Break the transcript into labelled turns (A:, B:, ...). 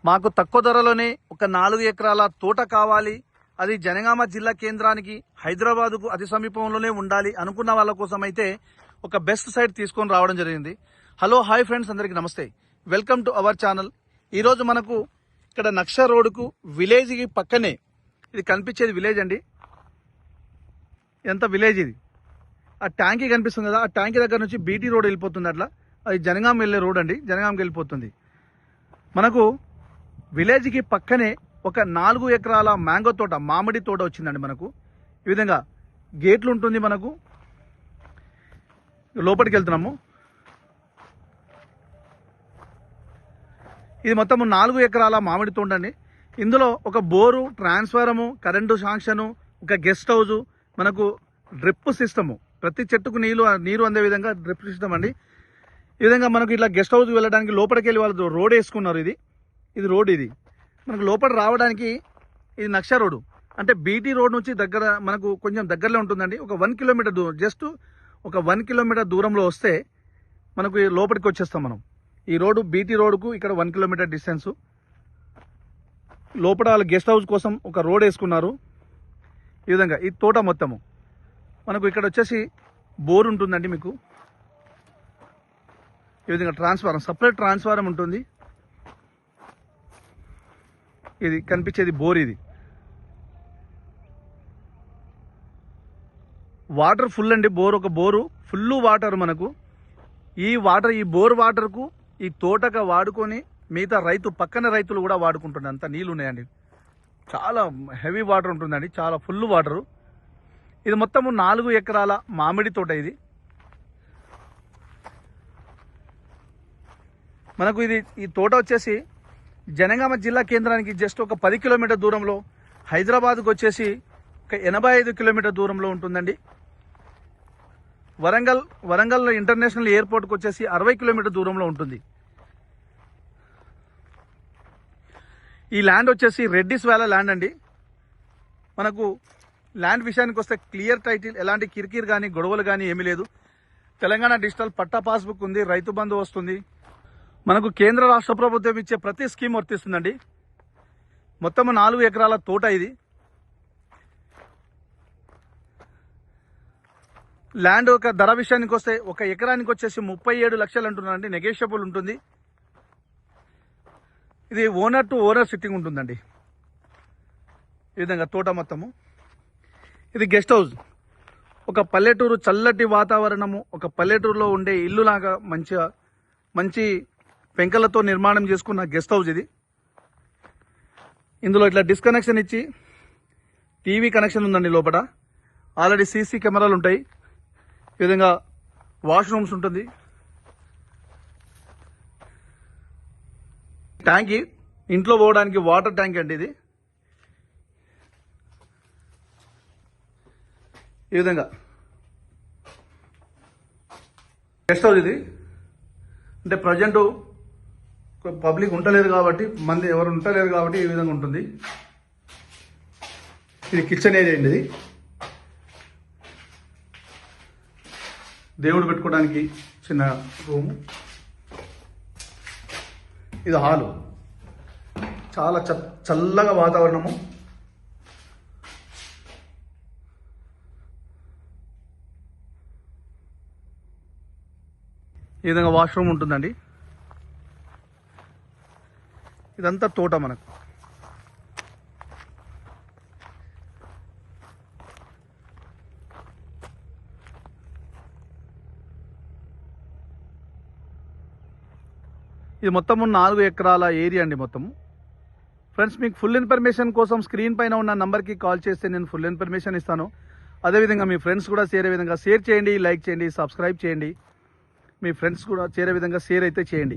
A: మాకు తక్కువ ధరలోనే ఒక 4 ఎకరాల తోట కావాలి, అది జనగామ జిల్లా కేంద్రానికి హైదరాబాద్కు అతి సమీపంలోనే ఉండాలి అనుకున్న వాళ్ళ కోసం అయితే ఒక బెస్ట్ సైట్ తీసుకొని రావడం జరిగింది. హలో హాయ్ ఫ్రెండ్స్, అందరికీ నమస్తే, వెల్కమ్ టు అవర్ ఛానల్. ఈరోజు మనకు ఇక్కడ నక్ష రోడ్డుకు విలేజ్కి పక్కనే ఇది కనిపించేది విలేజ్ అండి. ఎంత విలేజ్ ఇది, ఆ ట్యాంకీ కనిపిస్తుంది కదా, ఆ ట్యాంకీ దగ్గర నుంచి బీటీ రోడ్ వెళ్ళిపోతుంది, అట్లా అది జనగాం వెళ్ళే రోడ్ అండి, జనగాంకి వెళ్ళిపోతుంది. మనకు విలేజ్కి పక్కనే ఒక 4 ఎకరాల మ్యాంగో తోట, మామిడి తోట వచ్చిందండి. మనకు ఈ విధంగా గేట్లు ఉంటుంది. మనకు లోపలికి వెళ్తున్నాము. ఇది మొత్తం 4 ఎకరాల మామిడి తోట అండి. ఇందులో ఒక బోరు, ట్రాన్స్ఫారము, కరెంటు శాంక్షను, ఒక గెస్ట్ హౌజు, మనకు డ్రిప్ సిస్టము, ప్రతి చెట్టుకు నీరు అందే విధంగా డ్రిప్ సిస్టమ్ అండి. ఈ విధంగా మనకు ఇట్లా గెస్ట్ హౌస్ వెళ్ళడానికి లోపలికి వెళ్ళి వాళ్ళు రోడ్ వేసుకున్నారు. ఇది రోడ్, ఇది మనకు లోపల రావడానికి ఇది నక్ష రోడ్డు అంటే బీటీ రోడ్ నుంచి దగ్గర, మనకు కొంచెం దగ్గరలో ఉంటుందండి. ఒక 1 కిలోమీటర్ దూరం, జస్ట్ ఒక 1 కిలోమీటర్ దూరంలో వస్తే మనకు లోపలికి వచ్చేస్తాం మనం. ఈ రోడ్డు బీటీ రోడ్డుకు ఇక్కడ 1 కిలోమీటర్ డిస్టెన్స్. లోపల వాళ్ళ గెస్ట్ హౌస్ కోసం ఒక రోడ్ వేసుకున్నారు. ఈ విధంగా ఈ తోట మొత్తము మనకు ఇక్కడ వచ్చేసి బోర్ ఉంటుందండి. మీకు ఈ విధంగా ట్రాన్స్ఫారం, సపరేట్ ట్రాన్స్ఫారం ఉంటుంది. ఇది కనిపించేది బోర్. ఇది వాటర్ ఫుల్ అండి, ఒక బోరు ఫుల్ వాటర్. మనకు ఈ బోర్ వాటర్కు ఈ తోటగా వాడుకొని మిగతా పక్కన రైతులు కూడా వాడుకుంటున్నారు. అంత నీళ్ళు ఉన్నాయండి, చాలా హెవీ వాటర్ ఉంటుందండి, చాలా ఫుల్ వాటరు. ఇది మొత్తము 4 ఎకరాల మామిడి తోట. ఇది మనకు ఈ తోట వచ్చేసి జనగామ జిల్లా కేంద్రానికి జస్ట్ ఒక 10 కిలోమీటర్ దూరంలో, హైదరాబాద్కు వచ్చేసి ఒక 85 కిలోమీటర్ దూరంలో ఉంటుందండి. వరంగల్ ఇంటర్నేషనల్ ఎయిర్పోర్ట్కి వచ్చేసి 60 కిలోమీటర్ దూరంలో ఉంటుంది. ఈ ల్యాండ్ వచ్చేసి రెడ్డిస్ వ్యాలీ ల్యాండ్ అండి. మనకు ల్యాండ్ విషయానికి వస్తే క్లియర్ టైటిల్, ఎలాంటి కిరికిరి కానీ గొడవలు కానీ ఏమీ లేదు. తెలంగాణ డిజిటల్ పట్టా పాస్బుక్ ఉంది, రైతు బంధు వస్తుంది. మనకు కేంద్ర రాష్ట్ర ప్రభుత్వం ఇచ్చే ప్రతి స్కీమ్ వర్తిస్తుందండి. మొత్తం 4 ఎకరాల తోట. ఇది ల్యాండ్ ఒక ధర విషయానికి వస్తే ఒక ఎకరానికి వచ్చేసి 37 లక్షలు అంటున్నారండి, నెగోషియబుల్ ఉంటుంది. ఇది ఓనర్ టు ఓనర్ సిట్టింగ్ ఉంటుందండి. ఈ విధంగా తోట మొత్తము. ఇది గెస్ట్ హౌస్, ఒక పల్లెటూరు, చల్లటి వాతావరణము, ఒక పల్లెటూరులో ఉండే ఇల్లు లాగా మంచి పెంకలతో నిర్మాణం చేసుకున్న గెస్ట్ హౌస్ ఇది. ఇందులో ఇట్లా డిస్కనెక్షన్ ఇచ్చి టీవీ కనెక్షన్ ఉందండి. లోపల ఆల్రెడీ సీసీ కెమెరాలు ఉంటాయి. ఈ విధంగా వాష్రూమ్స్ ఉంటుంది. ట్యాంకీ, ఇంట్లో పోవడానికి వాటర్ ట్యాంక్ అండి ఇది. ఈ విధంగా గెస్ట్ హౌస్ ఇది. అంటే ప్రజెంట్ పబ్లిక్ ఉండలేరు కాబట్టి, మంది ఎవరు ఉండలేరు కాబట్టి ఈ విధంగా ఉంటుంది. ఇది కిచెన్ ఏరియా అండి. ఇది దేవుడు పెట్టుకోవడానికి చిన్న రూము. ఇది హాలు, చాలా చల్లగా వాతావరణము. ఈ విధంగా వాష్రూమ్ ఉంటుందండి. ఇదంతా తోట మనకు. ఇది మొత్తము 4 ఎకరాల ఏరియా అండి మొత్తము. ఫ్రెండ్స్, మీకు ఫుల్ ఇన్ఫర్మేషన్ కోసం స్క్రీన్ పైన ఉన్న నంబర్కి కాల్ చేస్తే నేను ఫుల్ ఇన్ఫర్మేషన్ ఇస్తాను. అదేవిధంగా మీ ఫ్రెండ్స్ కూడా చేరే విధంగా షేర్ చేయండి, లైక్ చేయండి, సబ్స్క్రైబ్ చేయండి. మీ ఫ్రెండ్స్ కూడా చేరే విధంగా షేర్ అయితే చేయండి.